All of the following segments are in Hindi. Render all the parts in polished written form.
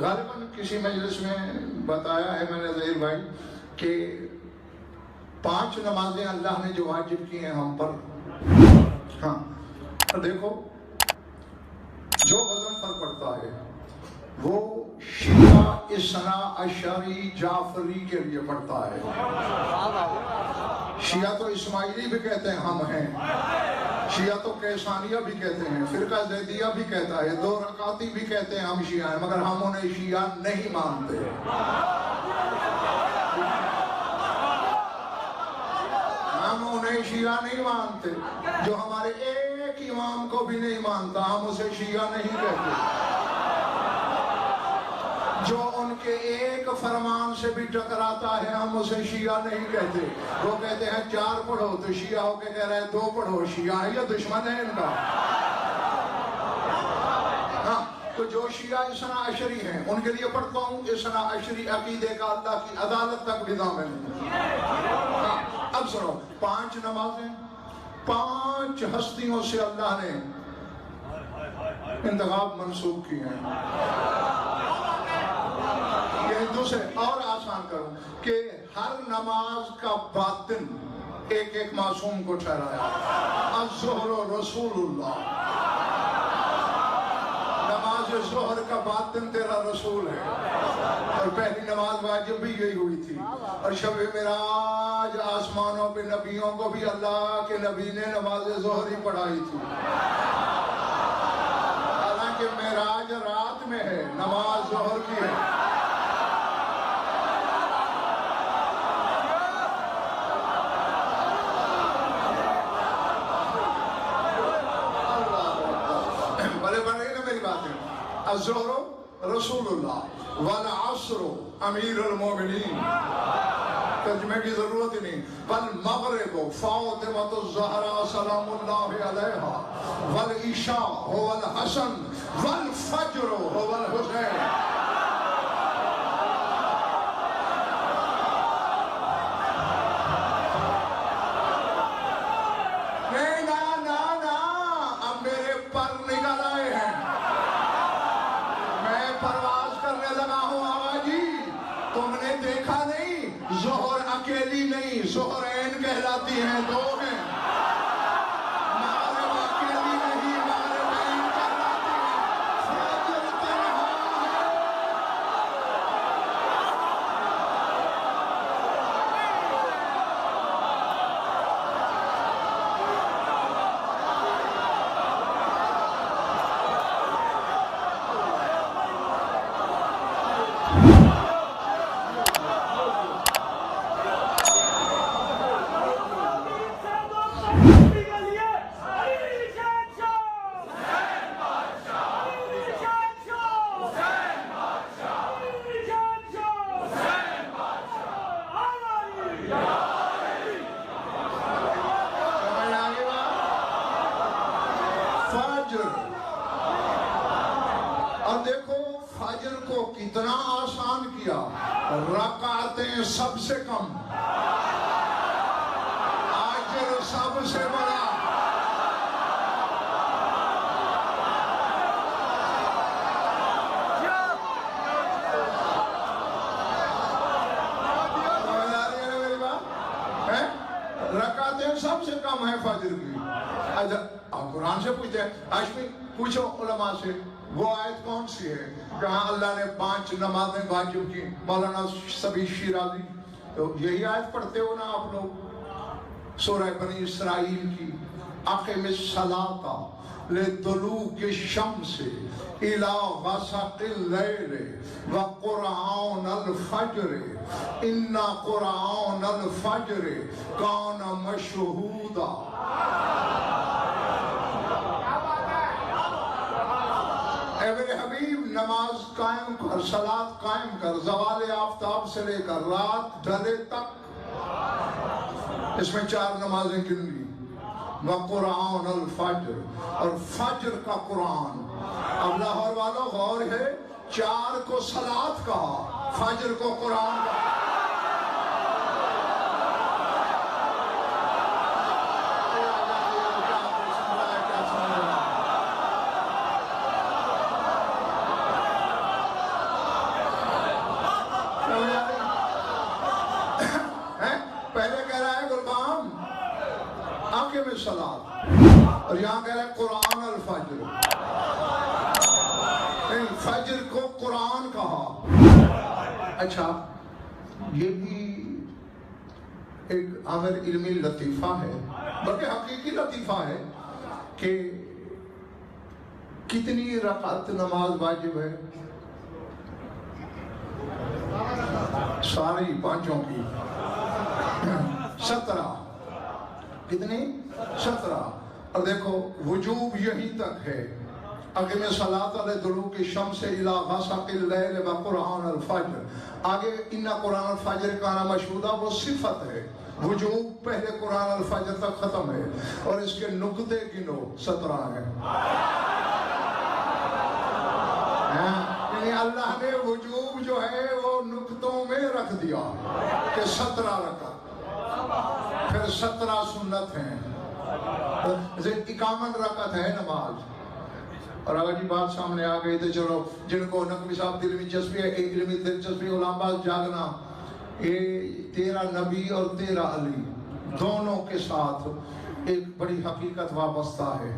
गालिबन किसी मजलिस में बताया है मैंने ज़हीर भाई कि 5 नमाजें अल्लाह ने जो वाजिब की हैं हम पर। हाँ, तो देखो जो वजन पर पड़ता है वो शिया इसना अशरी जाफरी के लिए पड़ता है। शिया तो इस्माइली भी कहते हैं हम हैं, शिया तो कैसानिया भी कहते हैं, फिरका जैदिया भी कहता है, 2 रकाती भी कहते हैं हम शिया हैं, मगर हम उन्हें शिया नहीं मानते। हम उन्हें शिया नहीं मानते। जो हमारे एक इमाम को भी नहीं मानता हम उसे शिया नहीं कहते। जो उनके एक फरमान से भी टकराता है हम उसे शिया नहीं कहते। वो कहते हैं 4 पढ़ो तो शिया होके कह रहे हैं 2 पढ़ो, शिया है या दुश्मन है इनका? हाँ, तो जो शिया इसना अशरी हैं उनके लिए पढ़ता हूँ इसना अशरी अकीदे का अल्लाह की अदालत तक भी दामन है। हाँ, अब सुनो, 5 नमाजें 5 हस्तियों से अल्लाह ने इंतखाब मंसूब किए हैं। दूसरे और आसान करूं कि हर नमाज का बातिन एक मासूम को ठहराया। अज़्ज़ोहर रसूलुल्लाह, नमाज ज़ोहर का बातिन तेरा रसूल है। और पहली नमाज वाजिब भी यही हुई थी। और शब मेराज आसमानों पे नबियों को भी अल्लाह के नबी ने नमाज ज़ोहर ही पढ़ाई थी। हालांकि मेराज रात में है, नमाज ज़ोहर की है। अज़्ज़ोहरो रसूलुल्लाह वल अस्रो अमीरुल मोमिनीन, तर्जुमे की जरूरत ही नहीं। वल मगरिबो फातिमतुज़ ज़हरा सलामुल्लाहि अलैहा, वल इशा हुवल हसन, वल फज्र हुवल हुसैन। ज़ोहर ऐन कहलाती हैं, 2 हैं। मागरिब अकेली नहीं, मागरिब ऐन कहलाती है। फज्र तन्हा कितना आसान किया, रकातें सबसे कम, आजर सबसे बड़ा। रकातें सबसे कम है फजर की। अच्छा, आप कुरान से पूछते हैं, आशमी पूछो उलमा से वो आयत कौन सी है कहाँ अल्लाह ने 5 नमाजें वाजिब की। मौलाना सभी शिराजी तो यही आयत पढ़ते हो ना आप लोग, सूरह बनी इसराइल की, अक़िमिस सलाता लिदुलूकी शम्सी इला गसक़िल लैल व क़ुरआनल फज्र इन्ना क़ुरआनल फज्र कान मशहूदा। मेरे हबीब नमाज कायम कर, सलात कायम कर, ज़वाल आफ्ताब से लेकर रात ढले तक। इसमें 4 नमाजें गिन ली। व क़ुरआनल फज्र, और फज्र का कुरान। अब लाहौर वालों गौर है, 4 को सलात कहा, फज्र को कुरान कहा। और यहाँ कह रहे कुरान अल फज्र, फज्र को कुरान कहा। अच्छा, ये भी एक आमिर इल्मी लतीफ़ा है, बल्कि हकीकी लतीफ़ा है कि कितनी रकात नमाज वाजिब है? सारी पांचों की 17। कितनी? 17। और देखो वजूब यहीं तक है, अगे में सलात अल दुलूक शम्स इला गसाकिल लैल व कुरान अल फज्र, आगे इन्ना कुरान अल फज्र का नाम मशहूदा, वो सिफत है। वजूब पहले कुरान अल फज्र तक खत्म है, और इसके नुक्ते गिनो 17 है। अल्लाह ने वजूब जो है वो नुक्तों में रख दिया कि 17 रकात, फिर 17 सुन्नत हैं, जैसे 51 रकात है नमाज। और अगर ये बात सामने आ गई तो चलो, जिनको नकवी साहब दिल में दिलचस्पी है, एक इल्मी दिलचस्पी उलमा जागना, ये 13 नबी और 13 अली दोनों के साथ एक बड़ी हकीकत वाबस्ता है।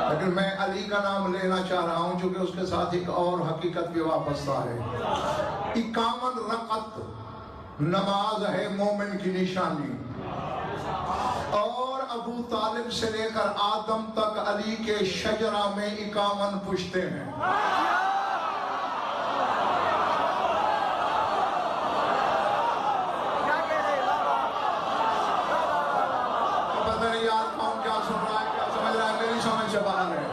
लेकिन मैं अली का नाम लेना चाह रहा हूं क्योंकि उसके साथ एक और हकीकत भी वाबस्ता है। 51 रकात नमाज है मोमिन की निशानी, और अबू तालिब से लेकर आदम तक अली के शजरा में 51 पुश्ते हैं। पता नहीं यार कौन क्या सुन रहा है, क्या समझ रहा है, मेरी समझ से बाहर है।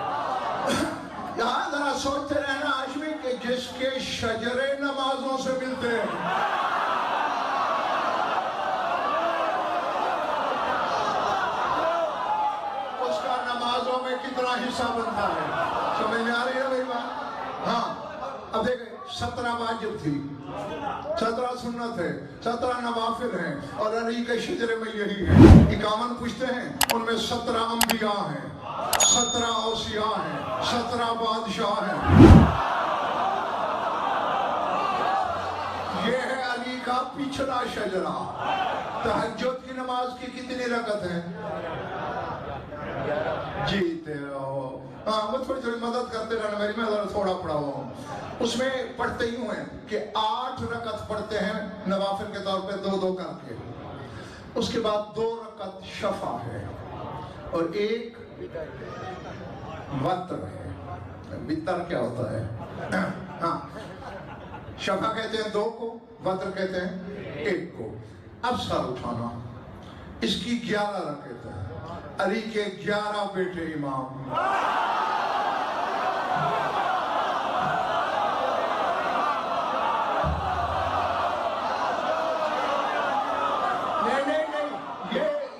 यहाँ जरा सोचते रहना आशमी के जिसके शजरे नमाजों से मिलते हैं, कितना हिस्सा बनता है। समझ में आ रही है मेरी बात? हाँ, अब देखें 17 वाजिब थी, 17 सुन्नत है, 17 नवाफिल हैं, और अली के शजरे में यही है। 51 पुश्ते हैं, उनमें 17 अंबिया हैं, 17 औसिया हैं, 17 बादशाह हैं। ये है अली का पिछला शजरा। तहज्जुद की नमाज की कितनी रकत है? जीते रहो। हाँ, वो थोड़ी थोड़ी मदद करते रहना मेरी, मैं जरा थोड़ा पढ़ा हुआ हूँ। उसमें पढ़ते ही हुए कि 8 रकत पढ़ते हैं नवाफिल के तौर पे 2-2 करके, उसके बाद 2 रकत शफा है और 1 वत्र है। वितर क्या होता है? हाँ, शफा कहते हैं 2 को, वत्र कहते हैं 1 को। अब सर उठाना, इसकी 11 रकत है। अली के 11 बेटे इमाम, नहीं,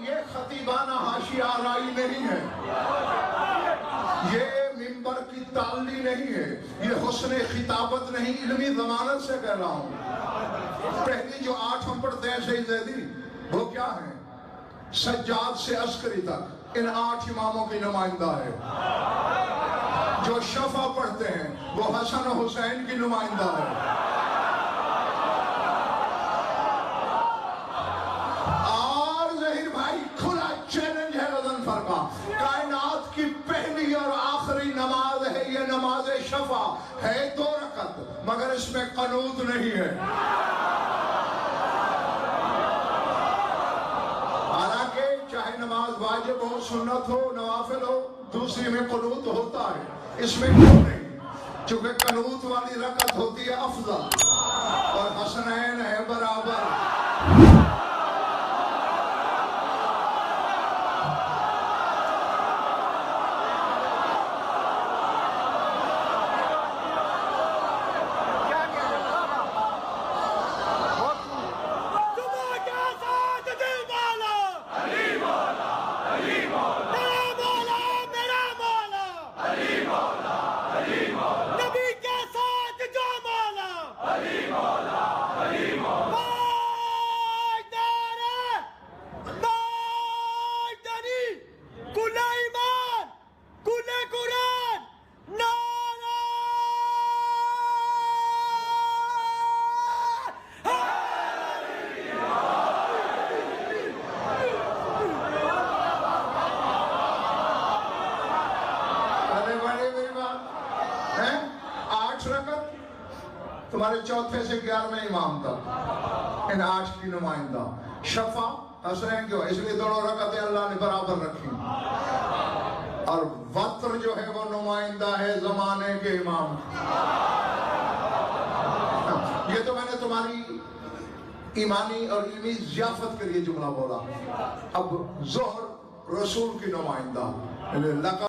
ये खतीबाना हाशिया आराई नहीं है, ये मिंबर की ताली नहीं है, ये हुस्न खिताबत नहीं, इल्मी जमानत से कह रहा हूं। पहली जो 8 हम पढ़ते हैं सही जैदी, वो क्या है? सज्जाद से अस्करी तक इन 8 इमामों की नुमाइंदा है। जो शफा पढ़ते हैं वो हसन हुसैन की नुमाइंदा है। और जहीर भाई खुला चैलेंज है गज़नफर का, कायनात की पहली और आखिरी नमाज है ये नमाज शफा है, 2 रकत, मगर इसमें कनूत नहीं है। नमाज वाजिब हो, सुन्नत हो, नवाफिल हो, दूसरी में कुनूत होता है, इसमें क्यों नहीं? चूंकि कुनूत वाली रकत होती है अफजल और हसनैन है बराबर। तुम्हारे चौथे से 11वें इमाम तक इन 8 की नुमाइंदा। शफा हसनैन क्यों? इसलिए दोनों रकातें अल्लाह ने बराबर रखी। और वत्र जो है वो नुमाइंदा है जमाने के इमाम। ये तो मैंने तुम्हारी ईमानी और इल्मी ज़ियाफत के लिए जुमला बोला। अब ज़ोहर रसूल की नुमाइंदा।